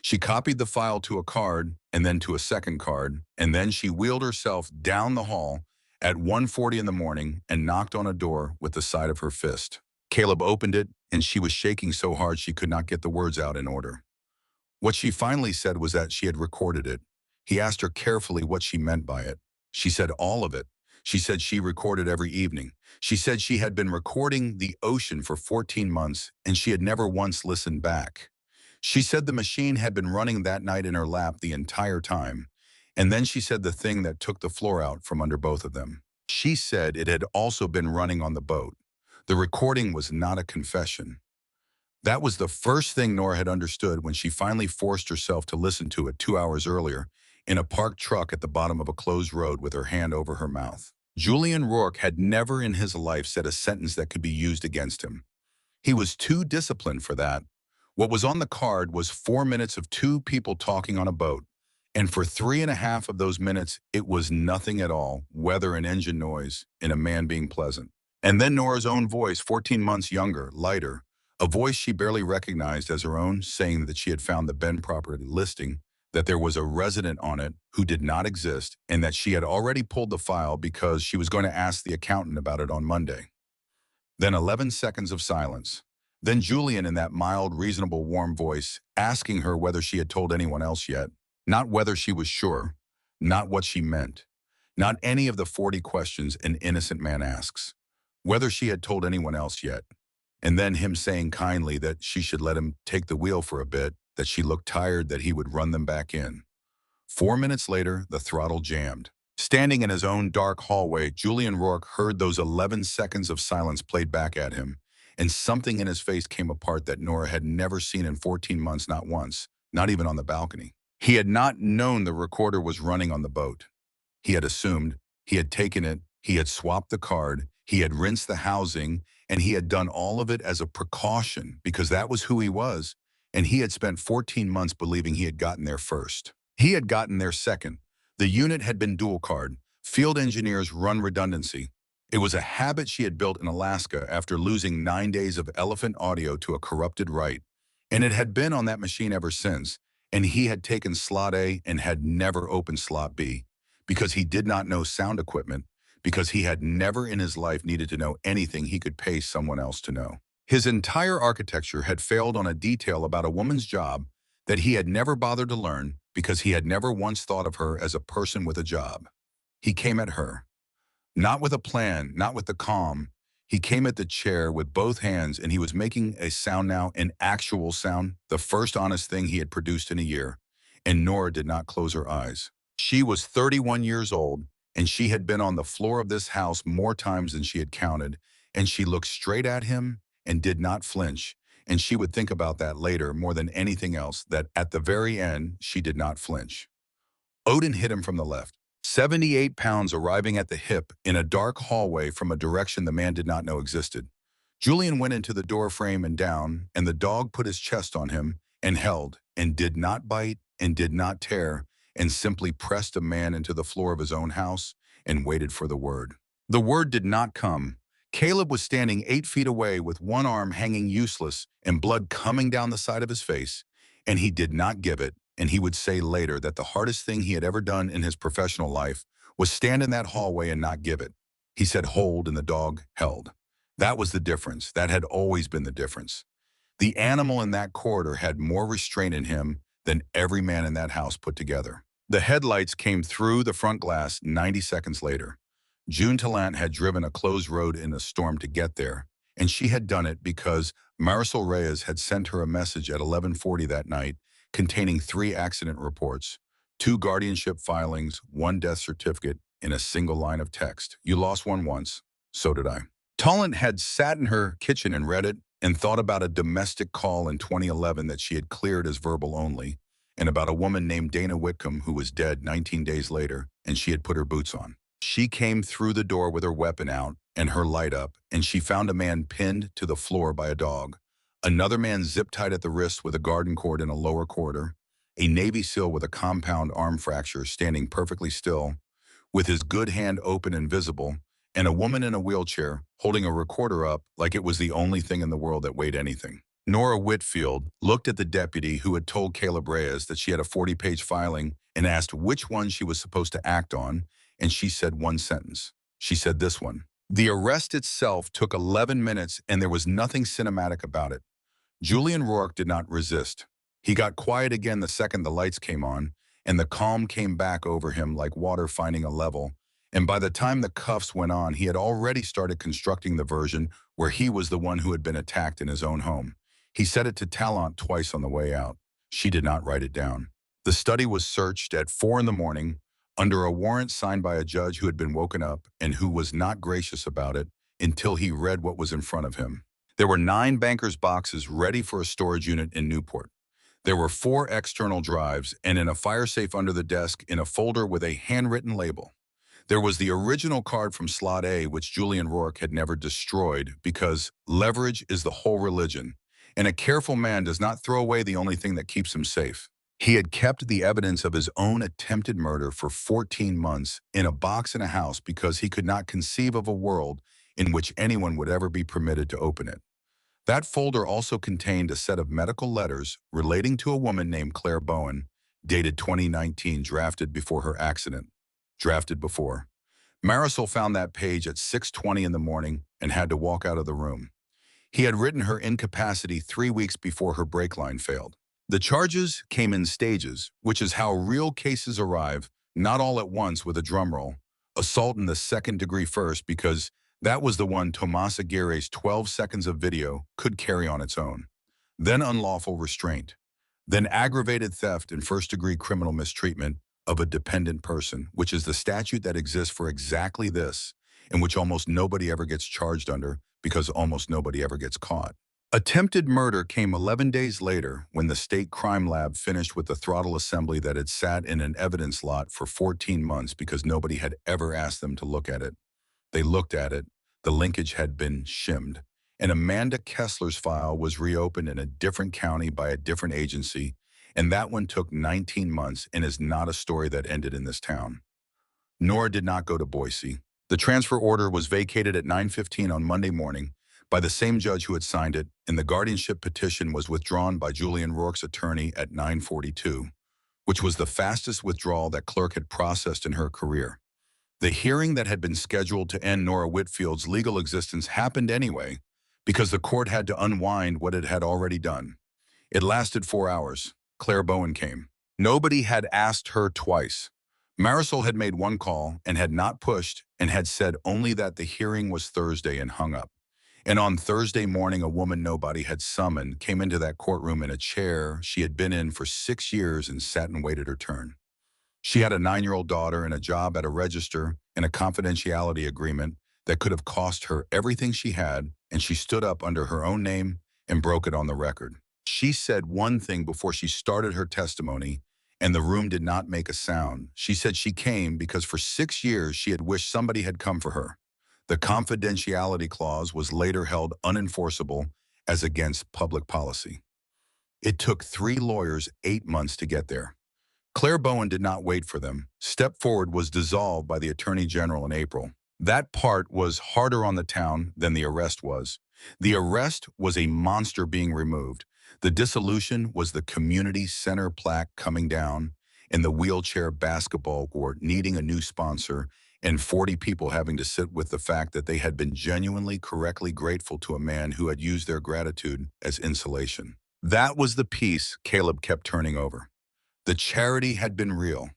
She copied the file to a card and then to a second card, and then she wheeled herself down the hall at 1:40 in the morning and knocked on a door with the side of her fist. Caleb opened it, and she was shaking so hard she could not get the words out in order. What she finally said was that she had recorded it. He asked her carefully what she meant by it. She said all of it. She said she recorded every evening. She said she had been recording the ocean for 14 months, and she had never once listened back. She said the machine had been running that night in her lap the entire time, and then she said the thing that took the floor out from under both of them. She said it had also been running on the boat. The recording was not a confession. That was the first thing Nora had understood when she finally forced herself to listen to it 2 hours earlier in a parked truck at the bottom of a closed road with her hand over her mouth. Julian Rourke had never in his life said a sentence that could be used against him. He was too disciplined for that. What was on the card was 4 minutes of two people talking on a boat, and for 3.5 of those minutes, it was nothing at all, weather and engine noise, and a man being pleasant. And then Nora's own voice, 14 months younger, lighter, a voice she barely recognized as her own, saying that she had found the Ben property listing, that there was a resident on it who did not exist, and that she had already pulled the file because she was going to ask the accountant about it on Monday. Then 11 seconds of silence. Then Julian in that mild, reasonable, warm voice, asking her whether she had told anyone else yet. Not whether she was sure, not what she meant, not any of the 40 questions an innocent man asks. Whether she had told anyone else yet. And then him saying kindly that she should let him take the wheel for a bit, that she looked tired, that he would run them back in. 4 minutes later, the throttle jammed. Standing in his own dark hallway, Julian Rourke heard those 11 seconds of silence played back at him, and something in his face came apart that Nora had never seen in 14 months, not once, not even on the balcony. He had not known the recorder was running on the boat. He had assumed, he had taken it, he had swapped the card, he had rinsed the housing, and he had done all of it as a precaution because that was who he was, and he had spent 14 months believing he had gotten there first. He had gotten there second. The unit had been dual card. Field engineers run redundancy. It was a habit she had built in Alaska after losing 9 days of elephant audio to a corrupted right, and it had been on that machine ever since, and he had taken slot A and had never opened slot B because he did not know sound equipment, because he had never in his life needed to know anything he could pay someone else to know. His entire architecture had failed on a detail about a woman's job that he had never bothered to learn because he had never once thought of her as a person with a job. He came at her. Not with a plan, not with the calm. He came at the chair with both hands, and he was making a sound now, an actual sound, the first honest thing he had produced in a year. And Nora did not close her eyes. She was 31 years old, and she had been on the floor of this house more times than she had counted, and she looked straight at him and did not flinch, and she would think about that later more than anything else, that at the very end, she did not flinch. Odin hit him from the left. 78 pounds arriving at the hip in a dark hallway from a direction the man did not know existed. Julian went into the door frame and down, and the dog put his chest on him and held, and did not bite and did not tear, and simply pressed a man into the floor of his own house, and waited for the word. The word did not come. Caleb was standing 8 feet away with one arm hanging useless and blood coming down the side of his face, and he did not give it, and he would say later that the hardest thing he had ever done in his professional life was stand in that hallway and not give it. He said hold, and the dog held. That was the difference. That had always been the difference. The animal in that corridor had more restraint in him than every man in that house put together. The headlights came through the front glass 90 seconds later. June Tallant had driven a closed road in a storm to get there, and she had done it because Marisol Reyes had sent her a message at 11:40 that night containing 3 accident reports, 2 guardianship filings, 1 death certificate, in a single line of text. You lost one once, so did I. Tallant had sat in her kitchen and read it and thought about a domestic call in 2011 that she had cleared as verbal only, and about a woman named Dana Whitcomb who was dead 19 days later, and she had put her boots on. She came through the door with her weapon out and her light up, and she found a man pinned to the floor by a dog, another man zip-tied at the wrist with a garden cord in a lower corridor, a Navy SEAL with a compound arm fracture standing perfectly still, with his good hand open and visible, and a woman in a wheelchair holding a recorder up like it was the only thing in the world that weighed anything. Nora Whitfield looked at the deputy who had told Caleb Reyes that she had a 40-page filing and asked which one she was supposed to act on, and she said one sentence. She said this one. The arrest itself took 11 minutes and there was nothing cinematic about it. Julian Rourke did not resist. He got quiet again the second the lights came on, and the calm came back over him like water finding a level, and by the time the cuffs went on, he had already started constructing the version where he was the one who had been attacked in his own home. He said it to Tallant twice on the way out. She did not write it down. The study was searched at 4 in the morning under a warrant signed by a judge who had been woken up and who was not gracious about it until he read what was in front of him. There were 9 banker's boxes ready for a storage unit in Newport. There were 4 external drives and in a fire safe under the desk in a folder with a handwritten label. There was the original card from Slot A, which Julian Rourke had never destroyed because leverage is the whole religion, and a careful man does not throw away the only thing that keeps him safe. He had kept the evidence of his own attempted murder for 14 months in a box in a house because he could not conceive of a world in which anyone would ever be permitted to open it. That folder also contained a set of medical letters relating to a woman named Claire Bowen, dated 2019, drafted before her accident. Drafted before. Marisol found that page at 6:20 in the morning and had to walk out of the room. He had written her incapacity 3 weeks before her brake line failed. The charges came in stages, which is how real cases arrive, not all at once with a drum roll. Assault in the second degree first because that was the one Tomas Aguirre's 12 seconds of video could carry on its own. Then unlawful restraint. Then aggravated theft and first-degree criminal mistreatment of a dependent person, which is the statute that exists for exactly this, and which almost nobody ever gets charged under because almost nobody ever gets caught. Attempted murder came 11 days later when the state crime lab finished with the throttle assembly that had sat in an evidence lot for 14 months because nobody had ever asked them to look at it. They looked at it, the linkage had been shimmed, and Amanda Kessler's file was reopened in a different county by a different agency, and that one took 19 months and is not a story that ended in this town. Nora did not go to Boise. The transfer order was vacated at 9:15 on Monday morning by the same judge who had signed it, and the guardianship petition was withdrawn by Julian Rourke's attorney at 9:42, which was the fastest withdrawal that clerk had processed in her career. The hearing that had been scheduled to end Nora Whitfield's legal existence happened anyway because the court had to unwind what it had already done. It lasted 4 hours. Claire Bowen came. Nobody had asked her twice. Marisol had made one call and had not pushed and had said only that the hearing was Thursday and hung up. And on Thursday morning, a woman nobody had summoned came into that courtroom in a chair she had been in for 6 years and sat and waited her turn. She had a 9-year-old daughter and a job at a register and a confidentiality agreement that could have cost her everything she had, and she stood up under her own name and broke it on the record. She said one thing before she started her testimony, and the room did not make a sound. She said she came because for 6 years she had wished somebody had come for her. The confidentiality clause was later held unenforceable as against public policy. It took 3 lawyers 8 months to get there. Claire Bowen did not wait for them. Step Forward was dissolved by the Attorney General in April. That part was harder on the town than the arrest was. The arrest was a monster being removed. The dissolution was the community center plaque coming down, and the wheelchair basketball court needing a new sponsor, and 40 people having to sit with the fact that they had been genuinely correctly grateful to a man who had used their gratitude as insulation. That was the piece Caleb kept turning over. The charity had been real.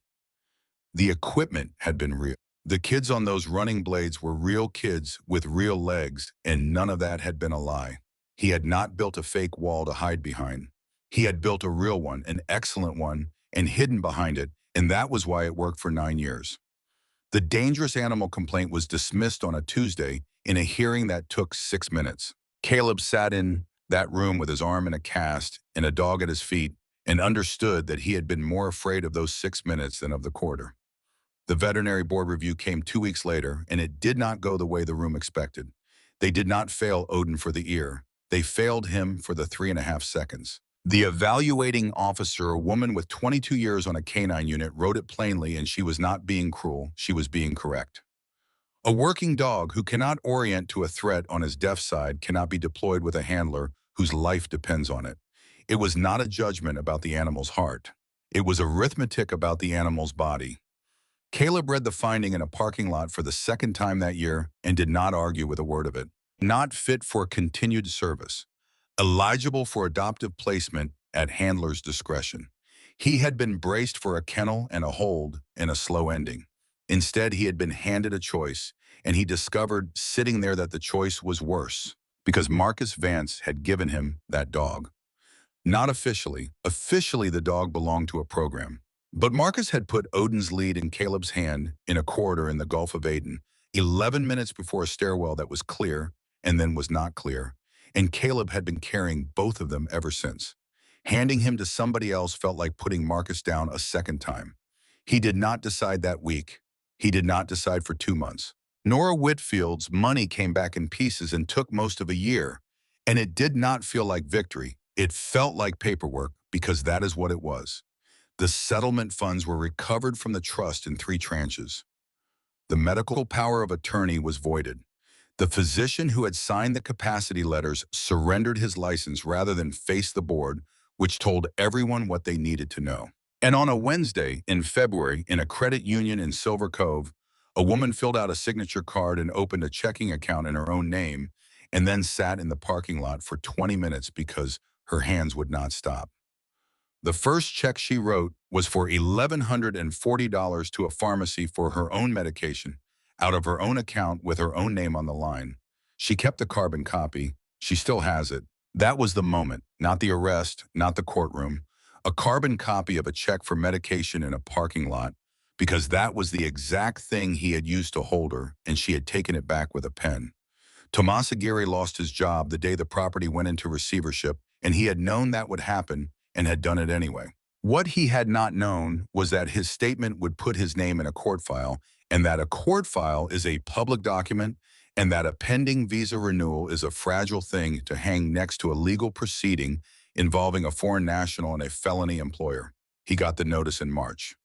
The equipment had been real. The kids on those running blades were real kids with real legs, and none of that had been a lie. He had not built a fake wall to hide behind. He had built a real one, an excellent one, and hidden behind it, and that was why it worked for 9 years. The dangerous animal complaint was dismissed on a Tuesday in a hearing that took 6 minutes. Caleb sat in that room with his arm in a cast and a dog at his feet and understood that he had been more afraid of those 6 minutes than of the quarter. The veterinary board review came 2 weeks later, and it did not go the way the room expected. They did not fail Odin for the ear. They failed him for the 3.5 seconds. The evaluating officer, a woman with 22 years on a canine unit, wrote it plainly, and she was not being cruel. She was being correct. A working dog who cannot orient to a threat on his deaf side cannot be deployed with a handler whose life depends on it. It was not a judgment about the animal's heart. It was arithmetic about the animal's body. Caleb read the finding in a parking lot for the second time that year and did not argue with a word of it. Not fit for continued service. Eligible for adoptive placement at handler's discretion. He had been braced for a kennel and a hold and a slow ending. Instead, he had been handed a choice, and he discovered sitting there that the choice was worse because Marcus Vance had given him that dog. Not officially. Officially, the dog belonged to a program. But Marcus had put Odin's lead in Caleb's hand in a corridor in the Gulf of Aden, 11 minutes before a stairwell that was clear and then was not clear, and Caleb had been carrying both of them ever since. Handing him to somebody else felt like putting Marcus down a second time. He did not decide that week. He did not decide for 2 months. Nora Whitfield's money came back in pieces and took most of a year, and it did not feel like victory. It felt like paperwork because that is what it was. The settlement funds were recovered from the trust in 3 tranches. The medical power of attorney was voided. The physician who had signed the capacity letters surrendered his license rather than face the board, which told everyone what they needed to know. And on a Wednesday in February, in a credit union in Silver Cove, a woman filled out a signature card and opened a checking account in her own name, and then sat in the parking lot for 20 minutes because her hands would not stop. The first check she wrote was for $1,140 to a pharmacy for her own medication, out of her own account with her own name on the line. She kept the carbon copy. She still has it. That was the moment, not the arrest, not the courtroom. A carbon copy of a check for medication in a parking lot, because that was the exact thing he had used to hold her, and she had taken it back with a pen. Tomas Aguirre lost his job the day the property went into receivership, and he had known that would happen and had done it anyway. What he had not known was that his statement would put his name in a court file, and that a court file is a public document, and that a pending visa renewal is a fragile thing to hang next to a legal proceeding involving a foreign national and a felony employer. He got the notice in March.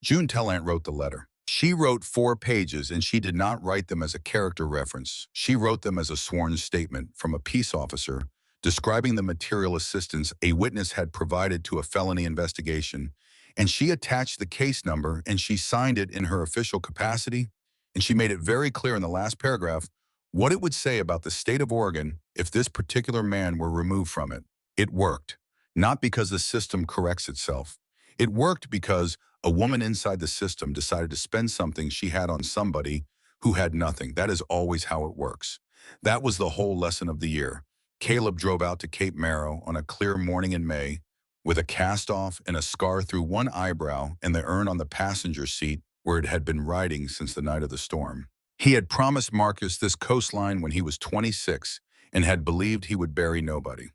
June Tellant wrote the letter. She wrote 4 pages, and she did not write them as a character reference. She wrote them as a sworn statement from a peace officer describing the material assistance a witness had provided to a felony investigation, and she attached the case number and she signed it in her official capacity, and she made it very clear in the last paragraph what it would say about the state of Oregon if this particular man were removed from it. It worked, not because the system corrects itself. It worked because a woman inside the system decided to spend something she had on somebody who had nothing. That is always how it works. That was the whole lesson of the year. Caleb drove out to Cape Marrow on a clear morning in May with a cast-off and a scar through one eyebrow and the urn on the passenger seat where it had been riding since the night of the storm. He had promised Marcus this coastline when he was 26 and had believed he would bury nobody.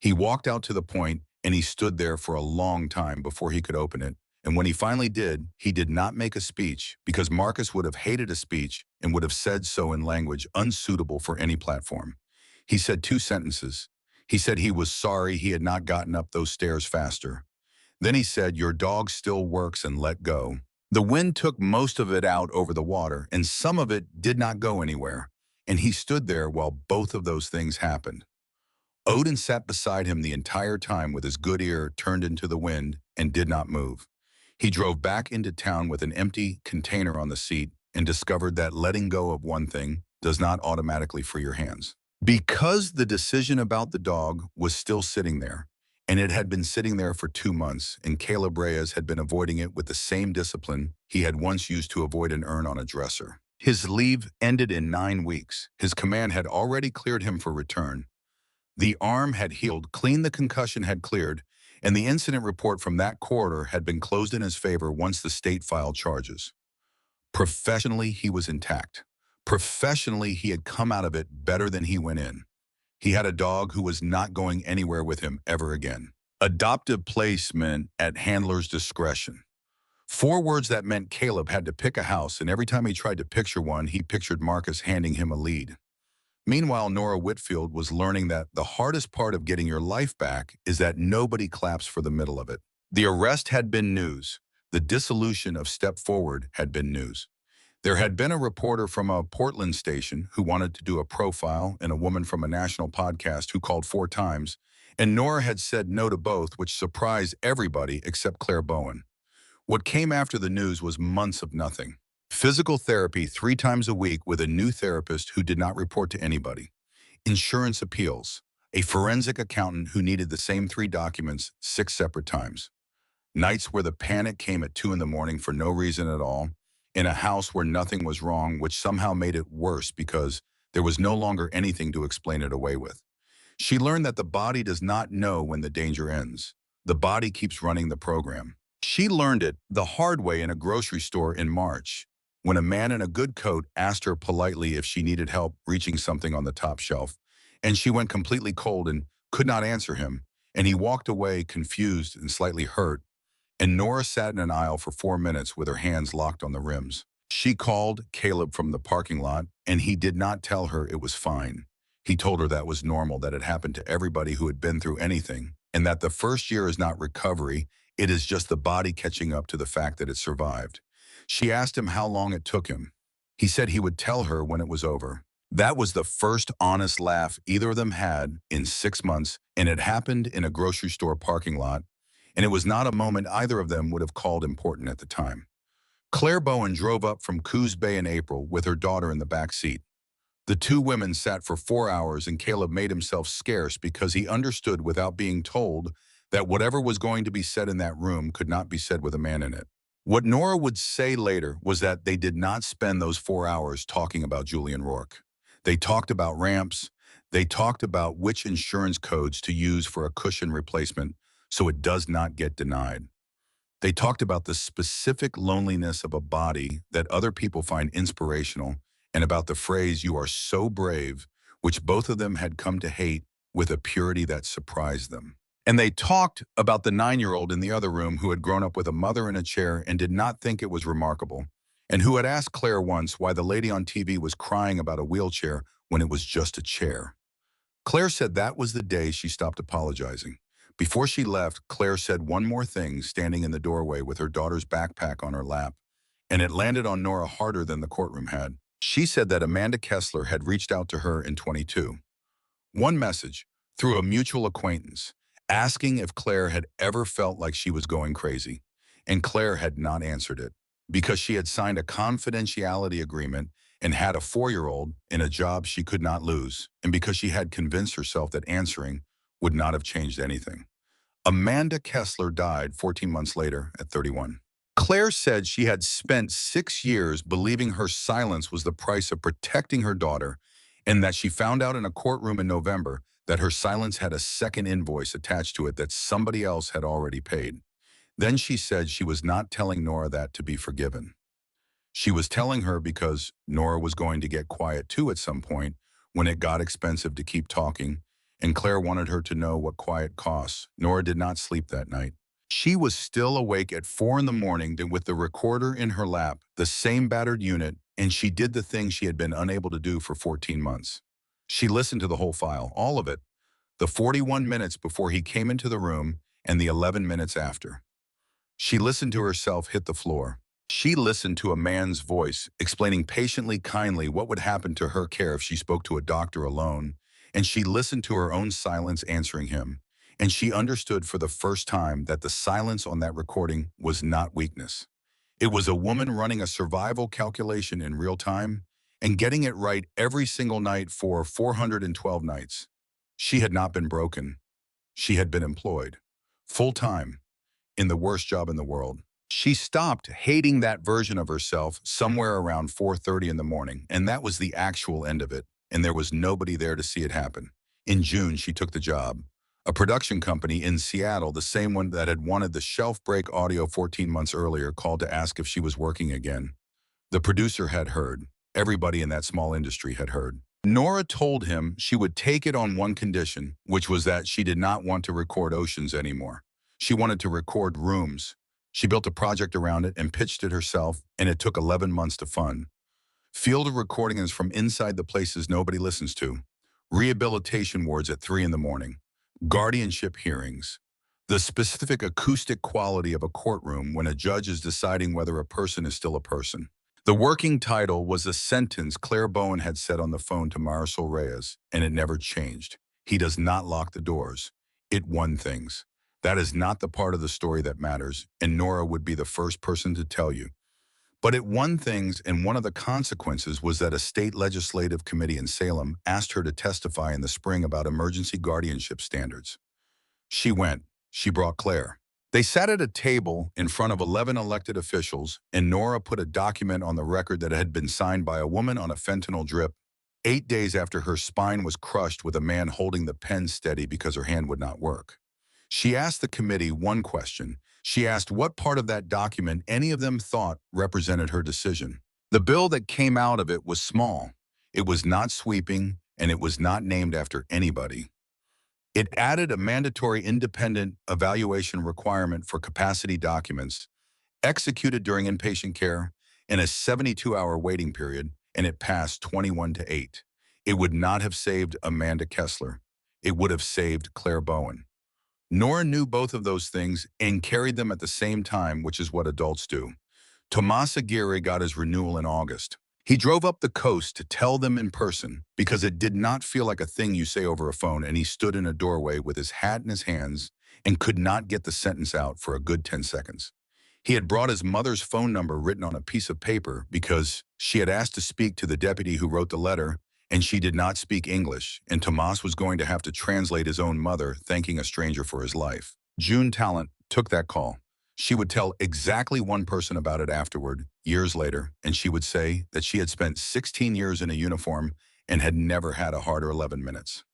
He walked out to the point and he stood there for a long time before he could open it. And when he finally did, he did not make a speech because Marcus would have hated a speech and would have said so in language unsuitable for any platform. He said 2 sentences. He said he was sorry he had not gotten up those stairs faster. Then he said, "Your dog still works," and let go. The wind took most of it out over the water, and some of it did not go anywhere. And he stood there while both of those things happened. Odin sat beside him the entire time with his good ear turned into the wind and did not move. He drove back into town with an empty container on the seat and discovered that letting go of one thing does not automatically free your hands. Because the decision about the dog was still sitting there, and it had been sitting there for 2 months, and Caleb Reyes had been avoiding it with the same discipline he had once used to avoid an urn on a dresser. His leave ended in 9 weeks. His command had already cleared him for return. The arm had healed, clean the concussion had cleared, and the incident report from that corridor had been closed in his favor once the state filed charges. Professionally, he was intact. Professionally, he had come out of it better than he went in. He had a dog who was not going anywhere with him ever again. Adoptive placement at handler's discretion. 4 words that meant Caleb had to pick a house, and every time he tried to picture one, he pictured Marcus handing him a lead. Meanwhile, Nora Whitfield was learning that the hardest part of getting your life back is that nobody claps for the middle of it. The arrest had been news. The dissolution of Step Forward had been news. There had been a reporter from a Portland station who wanted to do a profile and a woman from a national podcast who called 4 times, and Nora had said no to both, which surprised everybody except Claire Bowen. What came after the news was months of nothing. Physical therapy 3 times a week with a new therapist who did not report to anybody. Insurance appeals. A forensic accountant who needed the same 3 documents 6 separate times. Nights where the panic came at 2 in the morning for no reason at all. In a house where nothing was wrong, which somehow made it worse because there was no longer anything to explain it away with. She learned that the body does not know when the danger ends. The body keeps running the program. She learned it the hard way in a grocery store in March, when a man in a good coat asked her politely if she needed help reaching something on the top shelf, and she went completely cold and could not answer him, and he walked away confused and slightly hurt, and Nora sat in an aisle for 4 minutes with her hands locked on the rims. She called Caleb from the parking lot, and he did not tell her it was fine. He told her that was normal, that it happened to everybody who had been through anything, and that the first year is not recovery, it is just the body catching up to the fact that it survived. She asked him how long it took him. He said he would tell her when it was over. That was the first honest laugh either of them had in 6 months, and it happened in a grocery store parking lot, and it was not a moment either of them would have called important at the time. Claire Bowen drove up from Coos Bay in April with her daughter in the back seat. The 2 women sat for 4 hours, and Caleb made himself scarce because he understood without being told that whatever was going to be said in that room could not be said with a man in it. What Nora would say later was that they did not spend those 4 hours talking about Julian Rourke. They talked about ramps. They talked about which insurance codes to use for a cushion replacement so it does not get denied. They talked about the specific loneliness of a body that other people find inspirational, and about the phrase, "you are so brave," which both of them had come to hate with a purity that surprised them. And they talked about the 9-year-old in the other room who had grown up with a mother in a chair and did not think it was remarkable, and who had asked Claire once why the lady on TV was crying about a wheelchair when it was just a chair. Claire said that was the day she stopped apologizing. Before she left, Claire said one more thing standing in the doorway with her daughter's backpack on her lap, and it landed on Nora harder than the courtroom had. She said that Amanda Kessler had reached out to her in 22. One message, through a mutual acquaintance, asking if Claire had ever felt like she was going crazy, and Claire had not answered it, because she had signed a confidentiality agreement and had a 4-year-old in a job she could not lose, and because she had convinced herself that answering would not have changed anything. Amanda Kessler died 14 months later at 31. Claire said she had spent 6 years believing her silence was the price of protecting her daughter, and that she found out in a courtroom in November that her silence had a second invoice attached to it that somebody else had already paid. Then she said she was not telling Nora that to be forgiven. She was telling her because Nora was going to get quiet too at some point when it got expensive to keep talking, and Claire wanted her to know what quiet costs. Nora did not sleep that night. She was still awake at 4 in the morning with the recorder in her lap, the same battered unit, and she did the thing she had been unable to do for 14 months. She listened to the whole file, all of it, the 41 minutes before he came into the room and the 11 minutes after. She listened to herself hit the floor. She listened to a man's voice, explaining patiently, kindly what would happen to her care if she spoke to a doctor alone. And she listened to her own silence answering him. And she understood for the first time that the silence on that recording was not weakness. It was a woman running a survival calculation in real time and getting it right every single night for 412 nights. She had not been broken. She had been employed. Full time in the worst job in the world. She stopped hating that version of herself somewhere around 4:30 in the morning, and that was the actual end of it, and there was nobody there to see it happen. In June, she took the job. A production company in Seattle, the same one that had wanted the shelf break audio 14 months earlier, called to ask if she was working again. The producer had heard. Everybody in that small industry had heard. Nora told him she would take it on one condition, which was that she did not want to record oceans anymore. She wanted to record rooms. She built a project around it and pitched it herself, and it took 11 months to fund. Field recordings from inside the places nobody listens to. Rehabilitation wards at 3 in the morning. Guardianship hearings. The specific acoustic quality of a courtroom when a judge is deciding whether a person is still a person. The working title was a sentence Claire Bowen had said on the phone to Marisol Reyes, and it never changed. He does not lock the doors. It won things. That is not the part of the story that matters, and Nora would be the first person to tell you. But it won things, and one of the consequences was that a state legislative committee in Salem asked her to testify in the spring about emergency guardianship standards. She went. She brought Claire. They sat at a table in front of 11 elected officials, and Nora put a document on the record that had been signed by a woman on a fentanyl drip 8 days after her spine was crushed with a man holding the pen steady because her hand would not work. She asked the committee one question. She asked what part of that document any of them thought represented her decision. The bill that came out of it was small. It was not sweeping, and it was not named after anybody. It added a mandatory independent evaluation requirement for capacity documents executed during inpatient care and a 72-hour waiting period, and it passed 21-8. It would not have saved Amanda Kessler. It would have saved Claire Bowen. Nora knew both of those things and carried them at the same time, which is what adults do. Tomas Aguirre got his renewal in August. He drove up the coast to tell them in person because it did not feel like a thing you say over a phone, and he stood in a doorway with his hat in his hands and could not get the sentence out for a good 10 seconds. He had brought his mother's phone number written on a piece of paper because she had asked to speak to the deputy who wrote the letter, and she did not speak English, and Tomas was going to have to translate his own mother thanking a stranger for his life. June Talent took that call. She would tell exactly one person about it afterward, years later, and she would say that she had spent 16 years in a uniform and had never had a harder 11 minutes.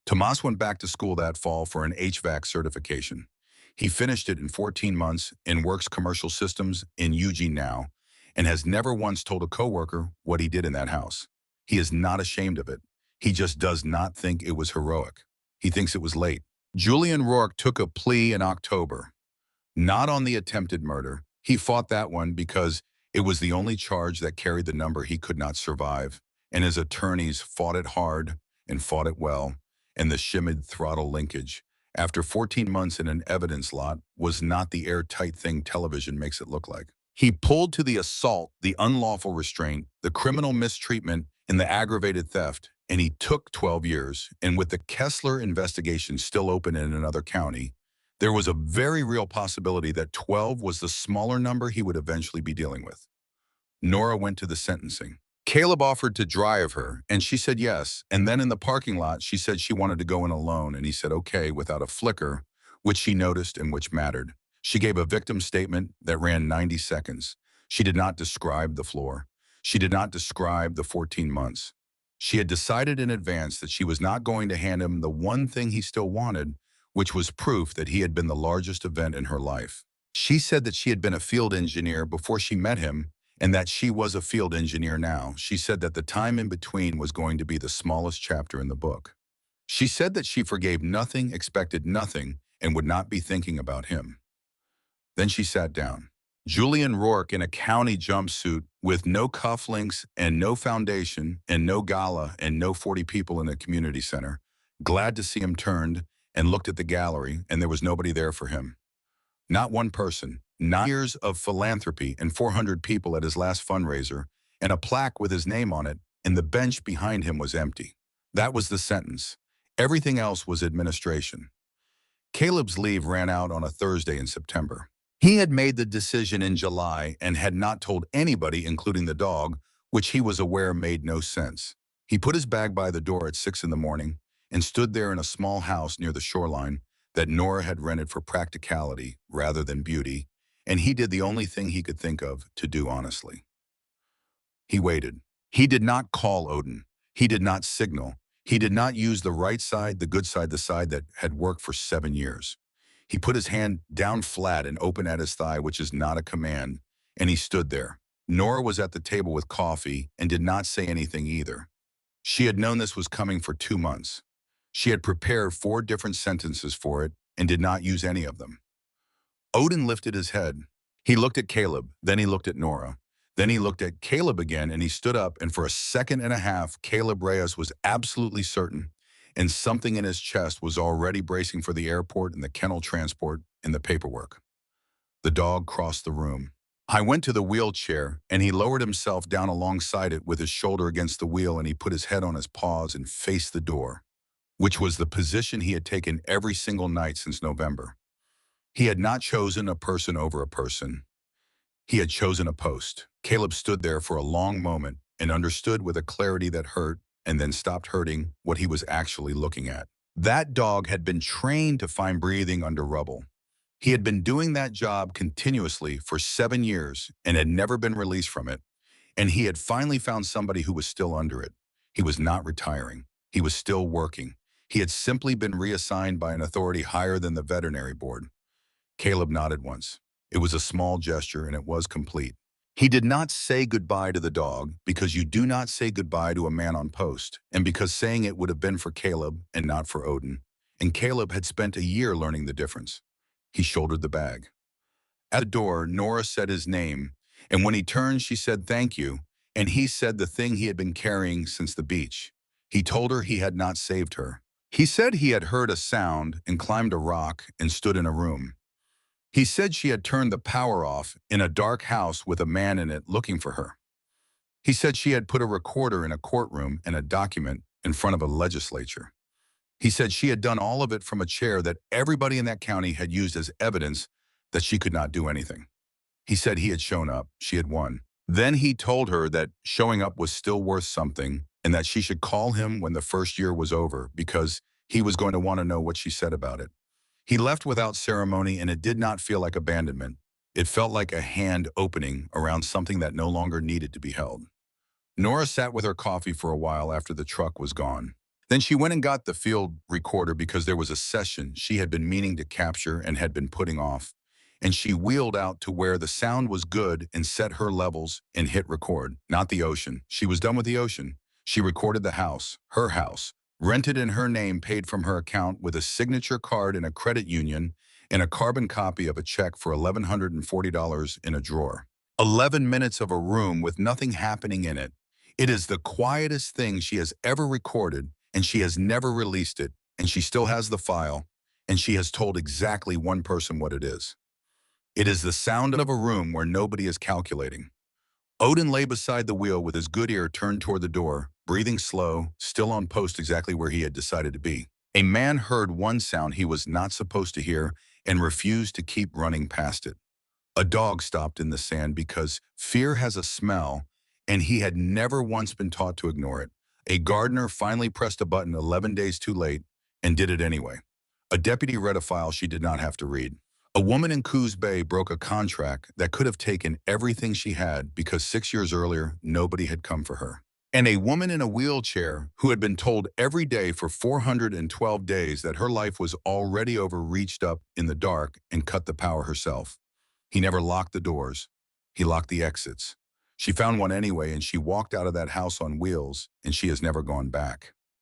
Tomas went back to school that fall for an HVAC certification. He finished it in 14 months and works commercial systems in Eugene now, and has never once told a coworker what he did in that house. He is not ashamed of it. He just does not think it was heroic. He thinks it was late. Julian Rourke took a plea in October. Not on the attempted murder. He fought that one because it was the only charge that carried the number he could not survive, and his attorneys fought it hard and fought it well, and the shimmied throttle linkage, after 14 months in an evidence lot, was not the airtight thing television makes it look like. He pulled to the assault, the unlawful restraint, the criminal mistreatment, and the aggravated theft, and he took 12 years, and with the Kessler investigation still open in another county, there was a very real possibility that 12 was the smaller number he would eventually be dealing with. Nora went to the sentencing. Caleb offered to drive her, and she said yes, and then in the parking lot, she said she wanted to go in alone, and he said okay without a flicker, which she noticed and which mattered. She gave a victim statement that ran 90 seconds. She did not describe the floor. She did not describe the 14 months. She had decided in advance that she was not going to hand him the one thing he still wanted, which was proof that he had been the largest event in her life. She said that she had been a field engineer before she met him, and that she was a field engineer now. She said that the time in between was going to be the smallest chapter in the book. She said that she forgave nothing, expected nothing, and would not be thinking about him. Then she sat down. Julian Rourke in a county jumpsuit with no cufflinks and no foundation and no gala and no 40 people in a community center, glad to see him, turned and looked at the gallery, and there was nobody there for him. Not one person, 9 years of philanthropy and 400 people at his last fundraiser, and a plaque with his name on it, and the bench behind him was empty. That was the sentence. Everything else was administration. Caleb's leave ran out on a Thursday in September. He had made the decision in July and had not told anybody, including the dog, which he was aware made no sense. He put his bag by the door at 6 in the morning and stood there in a small house near the shoreline that Nora had rented for practicality rather than beauty, and he did the only thing he could think of to do honestly. He waited. He did not call Odin. He did not signal. He did not use the right side, the good side, the side that had worked for 7 years. He put his hand down flat and open at his thigh, which is not a command, and he stood there. Nora was at the table with coffee and did not say anything either. She had known this was coming for 2 months. She had prepared 4 different sentences for it and did not use any of them. Odin lifted his head. He looked at Caleb, then he looked at Nora. Then he looked at Caleb again and he stood up, and for a second and a half, Caleb Reyes was absolutely certain, and something in his chest was already bracing for the airport and the kennel transport and the paperwork. The dog crossed the room. I went to the wheelchair, and he lowered himself down alongside it with his shoulder against the wheel, and he put his head on his paws and faced the door, which was the position he had taken every single night since November. He had not chosen a person over a person. He had chosen a post. Caleb stood there for a long moment and understood with a clarity that hurt and then stopped hurting what he was actually looking at. That dog had been trained to find breathing under rubble. He had been doing that job continuously for 7 years and had never been released from it, and he had finally found somebody who was still under it. He was not retiring. He was still working. He had simply been reassigned by an authority higher than the veterinary board. Caleb nodded once. It was a small gesture, and it was complete. He did not say goodbye to the dog because you do not say goodbye to a man on post, and because saying it would have been for Caleb and not for Odin. And Caleb had spent a year learning the difference. He shouldered the bag. At the door, Nora said his name, and when he turned, she said thank you, and he said the thing he had been carrying since the beach. He told her he had not saved her. He said he had heard a sound and climbed a rock and stood in a room. He said she had turned the power off in a dark house with a man in it looking for her. He said she had put a recorder in a courtroom and a document in front of a legislature. He said she had done all of it from a chair that everybody in that county had used as evidence that she could not do anything. He said he had shown up, she had won. Then he told her that showing up was still worth something and that she should call him when the first year was over because he was going to want to know what she said about it. He left without ceremony, and it did not feel like abandonment. It felt like a hand opening around something that no longer needed to be held. Nora sat with her coffee for a while after the truck was gone. Then she went and got the field recorder because there was a session she had been meaning to capture and had been putting off. And she wheeled out to where the sound was good and set her levels and hit record. Not the ocean. She was done with the ocean. She recorded the house, her house, rented in her name, paid from her account with a signature card in a credit union and a carbon copy of a check for $1,140 in a drawer. 11 minutes of a room with nothing happening in it. It is the quietest thing she has ever recorded, and she has never released it, and she still has the file, and she has told exactly one person what it is. It is the sound of a room where nobody is calculating. Odin lay beside the wheel with his good ear turned toward the door, breathing slow, still on post exactly where he had decided to be. A man heard one sound he was not supposed to hear and refused to keep running past it. A dog stopped in the sand because fear has a smell, and he had never once been taught to ignore it. A gardener finally pressed a button 11 days too late and did it anyway. A deputy read a file she did not have to read. A woman in Coos Bay broke a contract that could have taken everything she had because 6 years earlier, nobody had come for her. And a woman in a wheelchair who had been told every day for 412 days that her life was already over reached up in the dark and cut the power herself. He never locked the doors. He locked the exits. She found one anyway, and she walked out of that house on wheels, and she has never gone back.